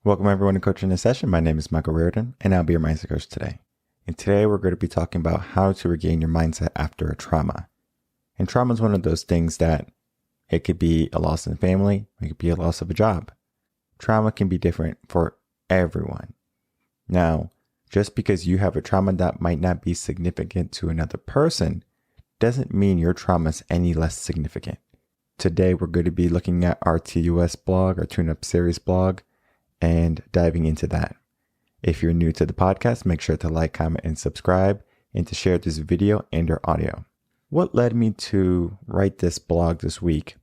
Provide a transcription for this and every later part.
Welcome everyone to Coaching in a Session. My name is Michael Rearden, and I'll be your mindset coach today. And today we're going to be talking about how to regain your mindset after a trauma. And trauma is one of those things that it could be a loss in the family, it could be a loss of a job. Trauma can be different for everyone. Now, just because you have a trauma that might not be significant to another person doesn't mean your trauma is any less significant. Today we're going to be looking at our TUS blog, our Tune Up Series blog, and diving into that. If you're new to the podcast, make sure to like, comment, and subscribe, and to share this video and or audio. What led me to write this blog this week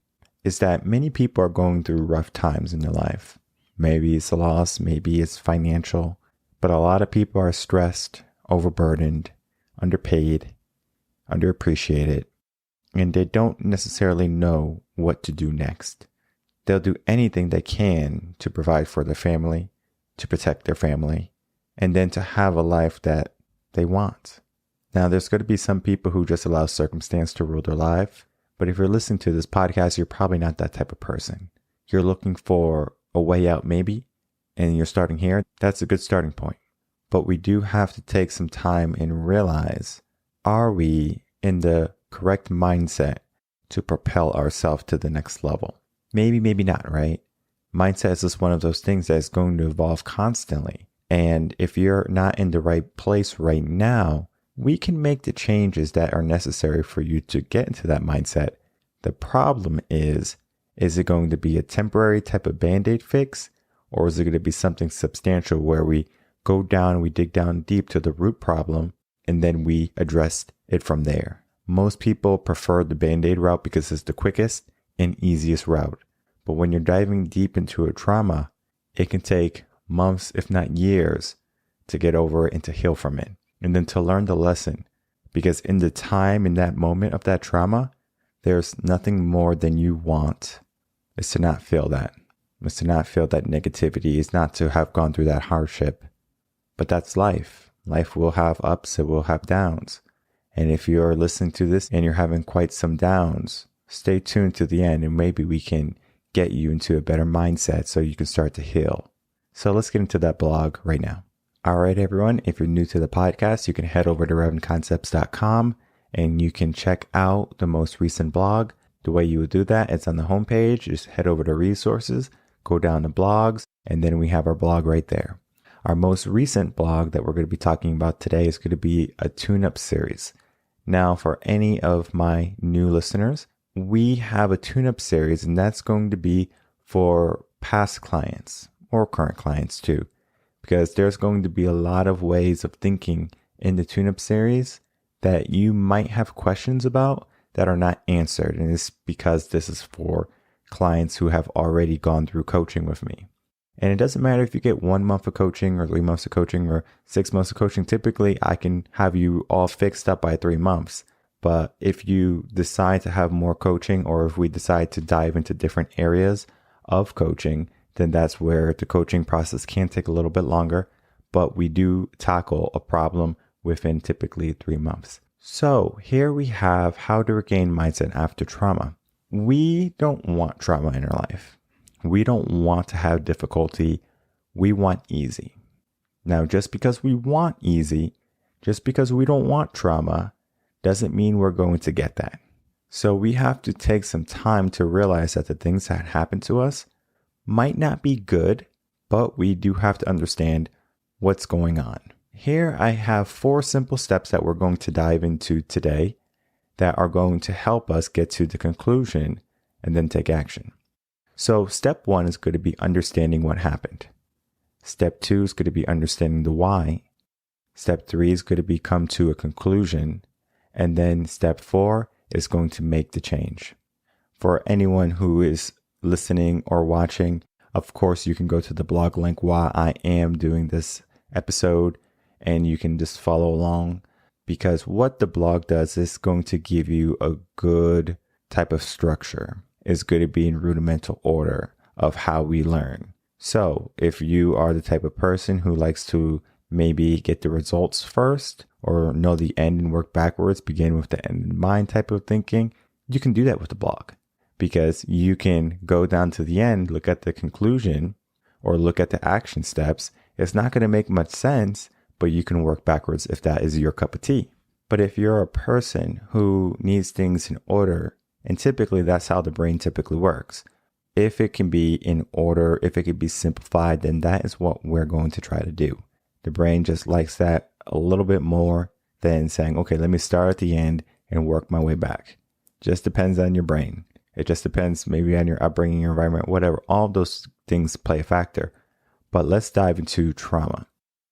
is that many people are going through rough times in their life. Maybe it's a loss, maybe it's financial, but a lot of people are stressed, overburdened, underpaid, underappreciated, and they don't necessarily know what to do next. They'll do anything they can to provide for their family, to protect their family, and then to have a life that they want. Now, there's going to be some people who just allow circumstance to rule their life, but if you're listening to this podcast, you're probably not that type of person. You're looking for a way out maybe, and you're starting here. That's a good starting point. But we do have to take some time and realize, are we in the correct mindset to propel ourselves to the next level? Maybe, maybe not, right? Mindset is just one of those things that is going to evolve constantly. And if you're not in the right place right now, we can make the changes that are necessary for you to get into that mindset. The problem is it going to be a temporary type of Band-Aid fix? Or is it going to be something substantial where we go down, we dig down deep to the root problem, and then we address it from there? Most people prefer the Band-Aid route because it's the quickest and easiest route. But when you're diving deep into a trauma, it can take months, if not years, to get over it and to heal from it. And then to learn the lesson. Because in the time, in that moment of that trauma, there's nothing more than you want. It's to not feel that. It's to not feel that negativity. It's not to have gone through that hardship. But that's life. Life will have ups, it will have downs. And if you're listening to this and you're having quite some downs, stay tuned to the end and maybe we can get you into a better mindset so you can start to heal. So let's get into that blog right now. All right, everyone. If you're new to the podcast, you can head over to revenconcepts.com and you can check out the most recent blog. The way you would do that, it's on the homepage. Just head over to resources, go down to blogs, and then we have our blog right there. Our most recent blog that we're going to be talking about today is going to be a tune-up series. Now, for any of my new listeners, we have a tune-up series, and that's going to be for past clients or current clients too, because there's going to be a lot of ways of thinking in the tune-up series that you might have questions about that are not answered. And it's because this is for clients who have already gone through coaching with me. And it doesn't matter if you get 1 month of coaching or 3 months of coaching or 6 months of coaching. Typically, I can have you all fixed up by 3 months. But if you decide to have more coaching, or if we decide to dive into different areas of coaching, then that's where the coaching process can take a little bit longer. But we do tackle a problem within typically 3 months. So here we have how to regain mindset after trauma. We don't want trauma in our life. We don't want to have difficulty. We want easy. Now, just because we want easy, just because we don't want trauma, doesn't mean we're going to get that. So we have to take some time to realize that the things that happen to us might not be good, but we do have to understand what's going on. Here I have 4 simple steps that we're going to dive into today that are going to help us get to the conclusion and then take action. So step 1 is going to be understanding what happened. Step 2 is going to be understanding the why. Step 3 is going to be come to a conclusion. And then step 4 is going to make the change. For anyone who is listening or watching, of course, you can go to the blog link while I am doing this episode and you can just follow along, because what the blog does is going to give you a good type of structure. It's going to be in rudimental order of how we learn. So if you are the type of person who likes to maybe get the results first or know the end and work backwards, begin with the end in mind type of thinking, you can do that with the blog, because you can go down to the end, look at the conclusion, or look at the action steps, it's not going to make much sense, but you can work backwards if that is your cup of tea. But if you're a person who needs things in order, and typically that's how the brain typically works, if it can be in order, if it can be simplified, then that is what we're going to try to do. The brain just likes that a little bit more than saying, okay, let me start at the end and work my way back. Just depends on your brain. It just depends maybe on your upbringing, your environment, whatever. All those things play a factor. But let's dive into trauma.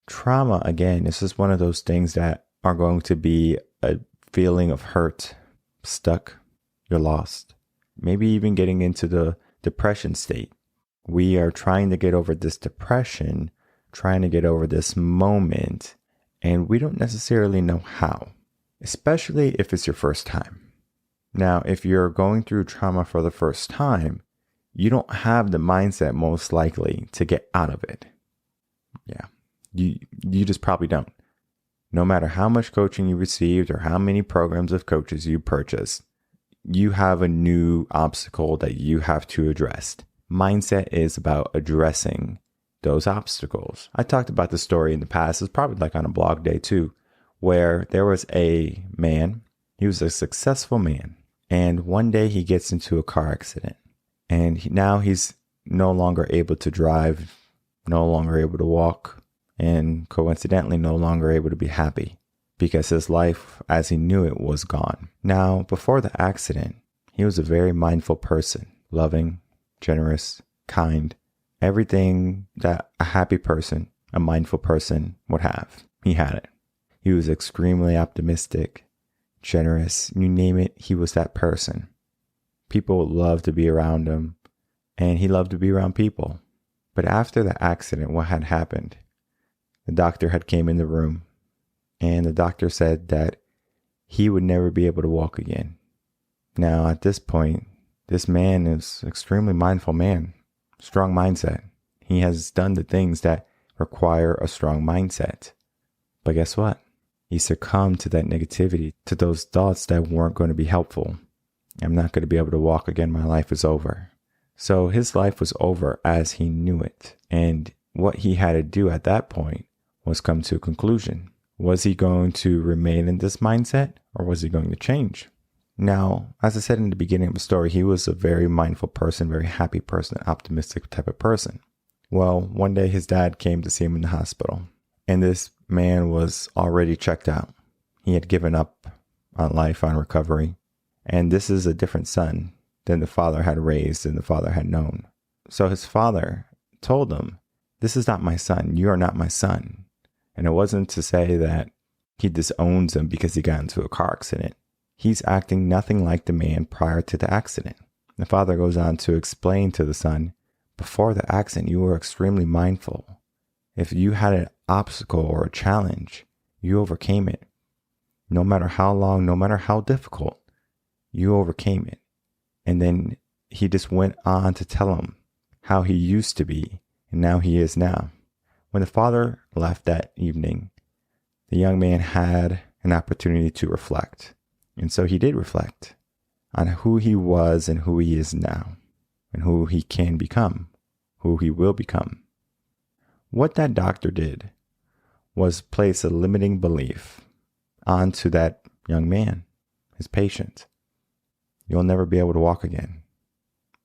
Trauma, again, this is one of those things that are going to be a feeling of hurt, stuck, you're lost. Maybe even getting into the depression state. We are trying to get over this depression, trying to get over this moment, and we don't necessarily know how, especially if it's your first time. Now, if you're going through trauma for the first time, you don't have the mindset most likely to get out of it. Yeah, you just probably don't. No matter how much coaching you received or how many programs of coaches you purchased, you have a new obstacle that you have to address. Mindset is about addressing those obstacles. I talked about the story in the past. It's probably like on a blog day too, where there was a man. He was a successful man. And one day he gets into a car accident. And now he's no longer able to drive, no longer able to walk, and coincidentally no longer able to be happy because his life as he knew it was gone. Now, before the accident, he was a very mindful person, loving, generous, kind, everything that a happy person, a mindful person would have. He had it. He was extremely optimistic, generous, you name it, he was that person. People loved to be around him, and he loved to be around people. But after the accident, what had happened? The doctor had came in the room, and the doctor said that he would never be able to walk again. Now, at this point, this man is an extremely mindful man, strong mindset. He has done the things that require a strong mindset. But guess what? He succumbed to that negativity, to those thoughts that weren't going to be helpful. I'm not going to be able to walk again. My life is over. So his life was over as he knew it. And what he had to do at that point was come to a conclusion. Was he going to remain in this mindset, or was he going to change? Now, as I said in the beginning of the story, he was a very mindful person, very happy person, optimistic type of person. Well, one day his dad came to see him in the hospital, and this man was already checked out. He had given up on life, on recovery, and this is a different son than the father had raised and the father had known. So his father told him, "This is not my son. You are not my son." And it wasn't to say that he disowns him because he got into a car accident. He's acting nothing like the man prior to the accident. The father goes on to explain to the son, before the accident, you were extremely mindful. If you had an obstacle or a challenge, you overcame it. No matter how long, no matter how difficult, you overcame it. And then he just went on to tell him how he used to be and now he is now. When the father left that evening, the young man had an opportunity to reflect. And so he did reflect on who he was and who he is now, and who he can become, who he will become. What that doctor did was place a limiting belief onto that young man, his patient. You'll never be able to walk again.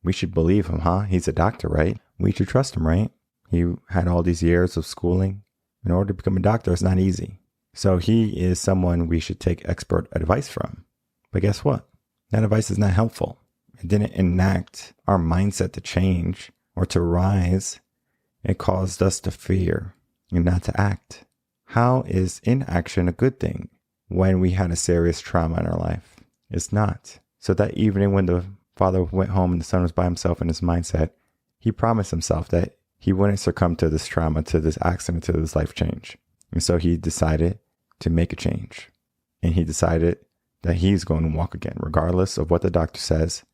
We should believe him, huh? He's a doctor, right? We should trust him, right? He had all these years of schooling. In order to become a doctor, it's not easy. So he is someone we should take expert advice from. But guess what? That advice is not helpful. It didn't enact our mindset to change or to rise. It caused us to fear and not to act. How is inaction a good thing when we had a serious trauma in our life? It's not. So that evening when the father went home and the son was by himself in his mindset, he promised himself that he wouldn't succumb to this trauma, to this accident, to this life change. And so he decided to make a change. And he decided that he's going to walk again, regardless of what the doctor says,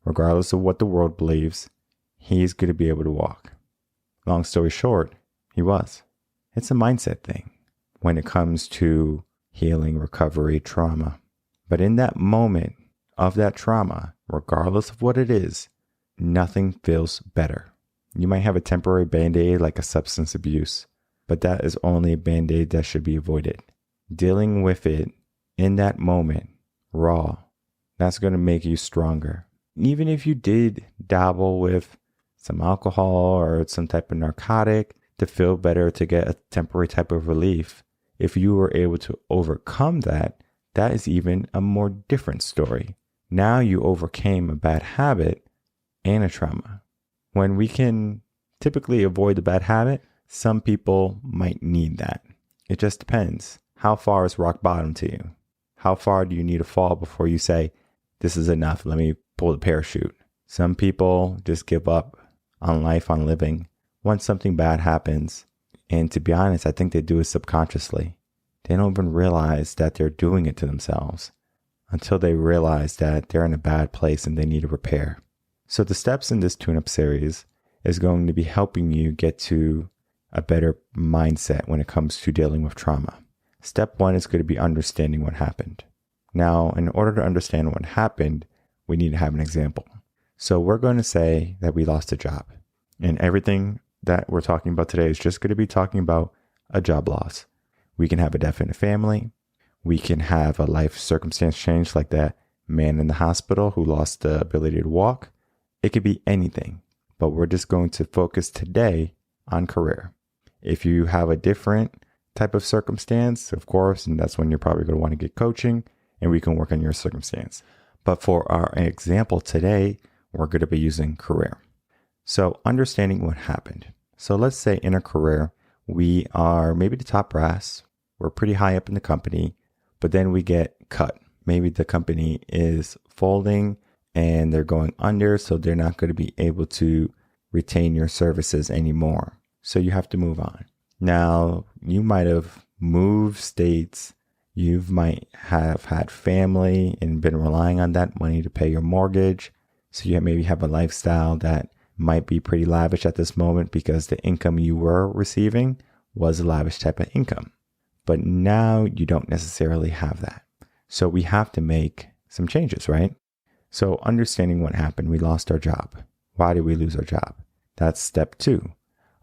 regardless of what the world believes, he's going to be able to walk. Long story short, he was. It's a mindset thing when it comes to healing, recovery, trauma. But in that moment of that trauma, regardless of what it is, nothing feels better. You might have a temporary band-aid like a substance abuse, but that is only a band-aid that should be avoided. Dealing with it in that moment, raw, that's going to make you stronger. Even if you did dabble with some alcohol or some type of narcotic to feel better, to get a temporary type of relief, if you were able to overcome that, that is even a more different story. Now you overcame a bad habit and a trauma. When we can typically avoid the bad habit, some people might need that. It just depends. How far is rock bottom to you? How far do you need to fall before you say, this is enough, let me pull the parachute? Some people just give up on life, on living, once something bad happens. And to be honest, I think they do it subconsciously. They don't even realize that they're doing it to themselves until they realize that they're in a bad place and they need to repair. So the steps in this tune-up series is going to be helping you get to a better mindset when it comes to dealing with trauma. Step 1 is going to be understanding what happened. Now, in order to understand what happened, we need to have an example. So we're going to say that we lost a job, and everything that we're talking about today is just going to be talking about a job loss. We can have a death in the family. We can have a life circumstance change like that man in the hospital who lost the ability to walk. It could be anything, but we're just going to focus today on career. If you have a different type of circumstance, of course, and that's when you're probably going to want to get coaching and we can work on your circumstance. But for our example today, we're going to be using career. So understanding what happened. So let's say in a career, we are maybe the top brass. We're pretty high up in the company, but then we get cut. Maybe the company is folding and they're going under, so they're not going to be able to retain your services anymore. So you have to move on. Now, you might have moved states. You might have had family and been relying on that money to pay your mortgage. So you maybe have a lifestyle that might be pretty lavish at this moment because the income you were receiving was a lavish type of income. But now you don't necessarily have that. So we have to make some changes, right? So understanding what happened, we lost our job. Why did we lose our job? That's step 2,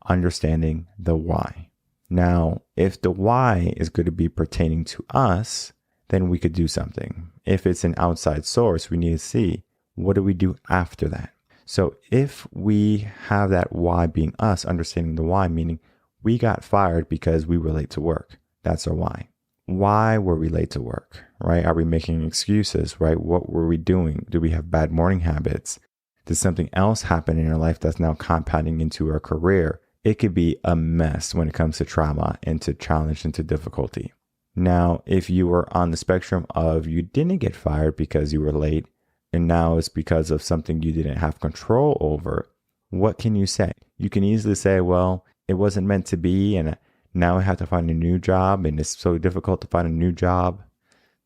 understanding the why. Now, if the why is going to be pertaining to us, then we could do something. If it's an outside source, we need to see, what do we do after that? So if we have that why being us, understanding the why, meaning we got fired because we were late to work. That's our why. Why were we late to work, right? Are we making excuses, right? What were we doing? Do we have bad morning habits? Did something else happen in our life that's now compounding into our career? It could be a mess when it comes to trauma and to challenge and to difficulty. Now, if you were on the spectrum of you didn't get fired because you were late, and now it's because of something you didn't have control over, what can you say? You can easily say, well, it wasn't meant to be, and now I have to find a new job, and it's so difficult to find a new job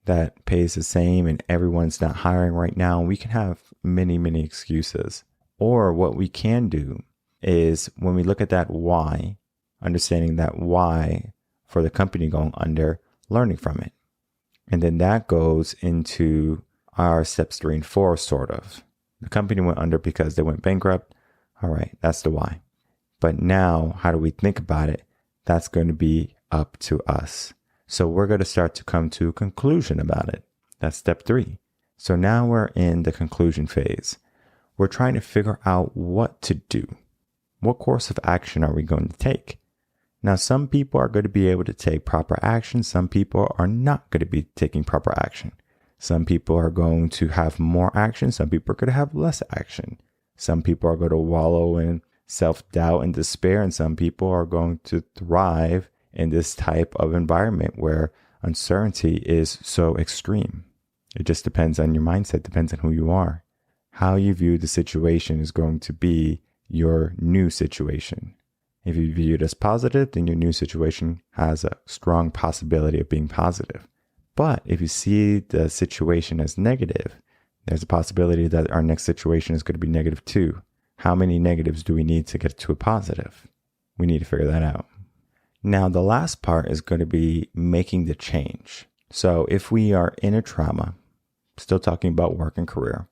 that pays the same, and everyone's not hiring right now. We can have many, many excuses. Or what we can do is when we look at that why, understanding that why for the company going under, learning from it. And then that goes into our steps 3 and 4, sort of. The company went under because they went bankrupt. All right, that's the why. But now, how do we think about it? That's going to be up to us. So we're going to start to come to a conclusion about it. That's step 3. So now we're in the conclusion phase. We're trying to figure out what to do. What course of action are we going to take? Now, some people are going to be able to take proper action. Some people are not going to be taking proper action. Some people are going to have more action. Some people are going to have less action. Some people are going to wallow in self-doubt and despair. And some people are going to thrive in this type of environment where uncertainty is so extreme. It just depends on your mindset, depends on who you are. How you view the situation is going to be your new situation. If you view it as positive, then your new situation has a strong possibility of being positive. But if you see the situation as negative, there's a possibility that our next situation is going to be negative too. How many negatives do we need to get to a positive? We need to figure that out. Now, the last part is going to be making the change. So if we are in a trauma, still talking about work and career,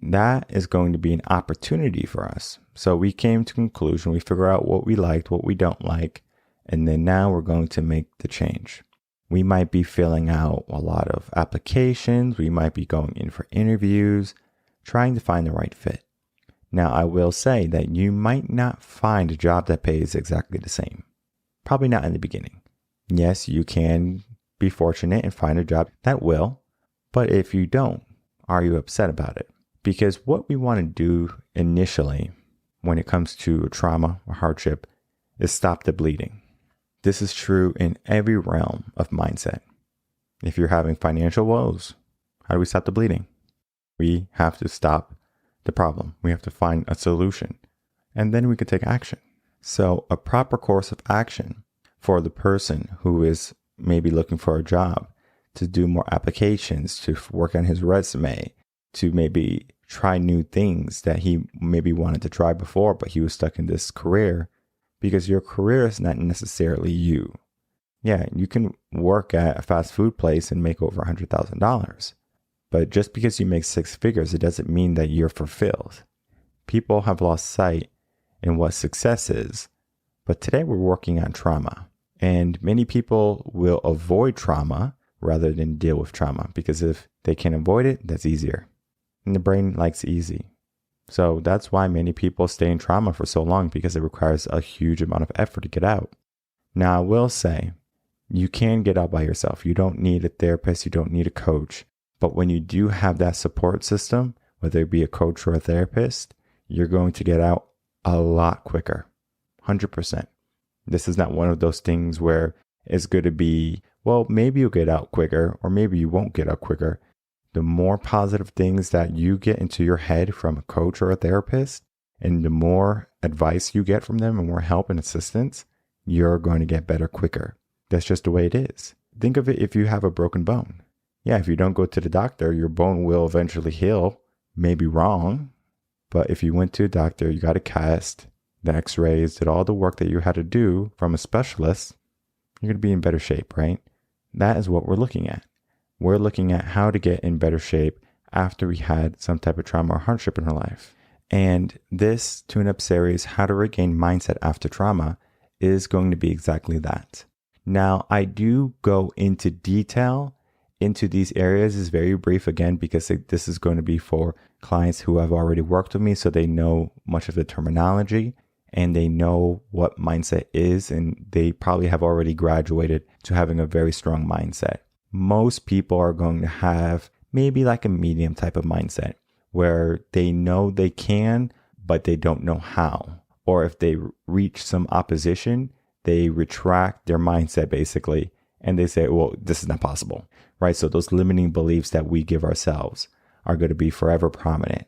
that is going to be an opportunity for us. So we came to conclusion, we figure out what we liked, what we don't like, and then now we're going to make the change. We might be filling out a lot of applications. We might be going in for interviews, trying to find the right fit. Now, I will say that you might not find a job that pays exactly the same. Probably not in the beginning. Yes, you can be fortunate and find a job that will, but if you don't, are you upset about it? Because what we want to do initially when it comes to a trauma or hardship is stop the bleeding. This is true in every realm of mindset. If you're having financial woes, how do we stop the bleeding? We have to stop the problem. We have to find a solution, and then we can take action. So a proper course of action for the person who is maybe looking for a job, to do more applications, to work on his resume, to maybe try new things that he maybe wanted to try before, but he was stuck in this career, because your career is not necessarily you. Yeah, you can work at a fast food place and make over $100,000. But just because you make six figures, it doesn't mean that you're fulfilled. People have lost sight in what success is. But today we're working on trauma. And many people will avoid trauma rather than deal with trauma, because if they can avoid it, that's easier. And the brain likes easy. So that's why many people stay in trauma for so long, because it requires a huge amount of effort to get out. Now, I will say, you can get out by yourself. You don't need a therapist. You don't need a coach. But when you do have that support system, whether it be a coach or a therapist, you're going to get out a lot quicker. 100%. This is not one of those things where it's going to be, well, maybe you'll get out quicker, or maybe you won't get out quicker. The more positive things that you get into your head from a coach or a therapist, and the more advice you get from them and more help and assistance, you're going to get better quicker. That's just the way it is. Think of it if you have a broken bone. Yeah, if you don't go to the doctor, your bone will eventually heal. Maybe wrong, but if you went to a doctor, you got a cast, the x-rays, did all the work that you had to do from a specialist, you're going to be in better shape, right? That is what we're looking at. We're looking at how to get in better shape after we had some type of trauma or hardship in our life. And this tune-up series, How to Regain Mindset After Trauma, is going to be exactly that. Now, I do go into detail into these areas. Is very brief again, because this is going to be for clients who have already worked with me, so they know much of the terminology and they know what mindset is, and they probably have already graduated to having a very strong mindset. Most people are going to have maybe like a medium type of mindset where they know they can, but they don't know how. Or if they reach some opposition, they retract their mindset basically, and they say, well, this is not possible, right? So those limiting beliefs that we give ourselves are going to be forever prominent.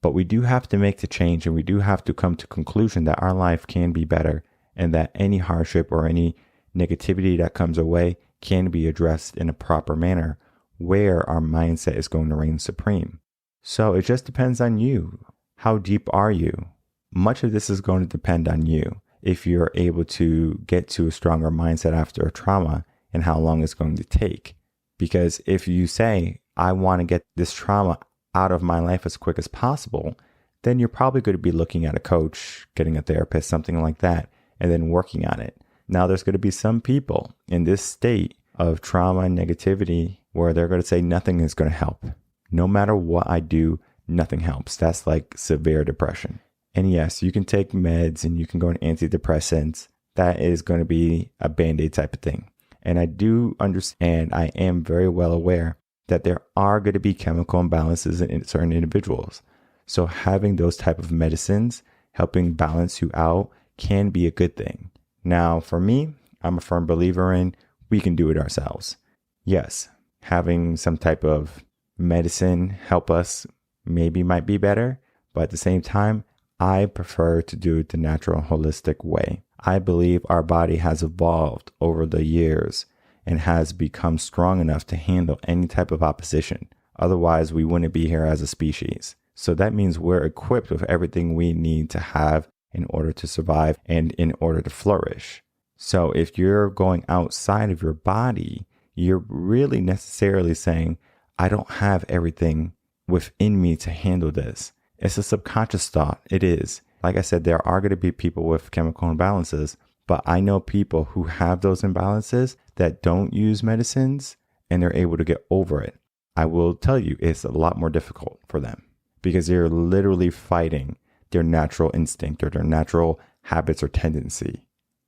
But we do have to make the change, and we do have to come to conclusion that our life can be better, and that any hardship or any negativity that comes our way can be addressed in a proper manner where our mindset is going to reign supreme. So it just depends on you. How deep are you? Much of this is going to depend on you. If you're able to get to a stronger mindset after a trauma, and how long it's going to take. Because if you say, I want to get this trauma out of my life as quick as possible, then you're probably going to be looking at a coach, getting a therapist, something like that, and then working on it. Now, there's going to be some people in this state of trauma and negativity where they're going to say nothing is going to help. No matter what I do, nothing helps. That's like severe depression. And yes, you can take meds and you can go on antidepressants. That is going to be a Band-Aid type of thing. And I do understand, I am very well aware that there are going to be chemical imbalances in certain individuals. So having those type of medicines helping balance you out can be a good thing. Now, for me, I'm a firm believer in we can do it ourselves. Yes, having some type of medicine help us maybe might be better, but at the same time, I prefer to do it the natural, holistic way. I believe our body has evolved over the years and has become strong enough to handle any type of opposition. Otherwise, we wouldn't be here as a species. So that means we're equipped with everything we need to have in order to survive and in order to flourish. So if you're going outside of your body, you're really necessarily saying, I don't have everything within me to handle this? It's a subconscious thought. It is. Like I said, there are going to be people with chemical imbalances, but I know people who have those imbalances that don't use medicines and they're able to get over it. I will tell you, it's a lot more difficult for them because they're literally fighting their natural instinct or their natural habits or tendency.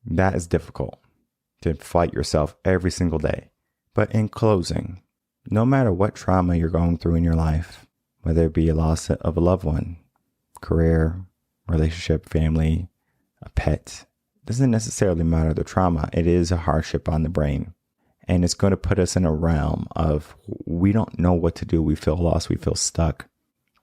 That is difficult, to fight yourself every single day. But in closing, no matter what trauma you're going through in your life, whether it be a loss of a loved one, career, relationship, family, a pet, doesn't necessarily matter the trauma. It is a hardship on the brain. And it's going to put us in a realm of we don't know what to do. We feel lost. We feel stuck.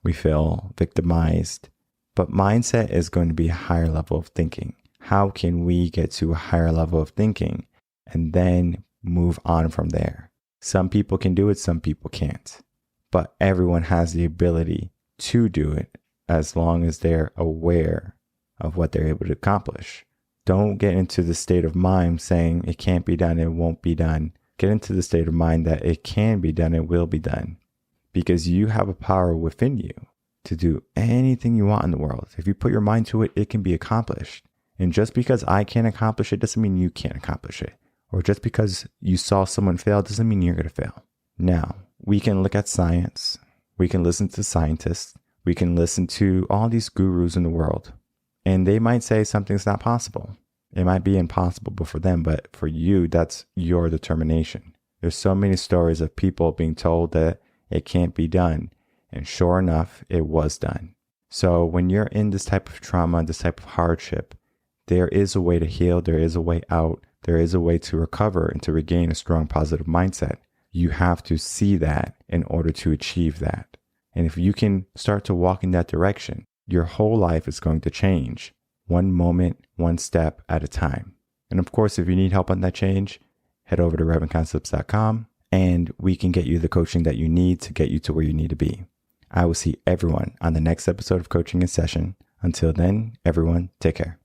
We feel victimized. But mindset is going to be a higher level of thinking. How can we get to a higher level of thinking and then move on from there? Some people can do it. Some people can't. But everyone has the ability to do it as long as they're aware of what they're able to accomplish. Don't get into the state of mind saying it can't be done, it won't be done. Get into the state of mind that it can be done, it will be done. Because you have a power within you to do anything you want in the world. If you put your mind to it, it can be accomplished. And just because I can't accomplish it doesn't mean you can't accomplish it. Or just because you saw someone fail doesn't mean you're going to fail. Now, we can look at science. We can listen to scientists. We can listen to all these gurus in the world. And they might say something's not possible. It might be impossible for them, but for you, that's your determination. There's so many stories of people being told that it can't be done. And sure enough, it was done. So when you're in this type of trauma, this type of hardship, there is a way to heal. There is a way out. There is a way to recover and to regain a strong positive mindset. You have to see that in order to achieve that. And if you can start to walk in that direction, your whole life is going to change. One moment, one step at a time. And of course, if you need help on that change, head over to revenconcepts.com and we can get you the coaching that you need to get you to where you need to be. I will see everyone on the next episode of Coaching in Session. Until then, everyone, take care.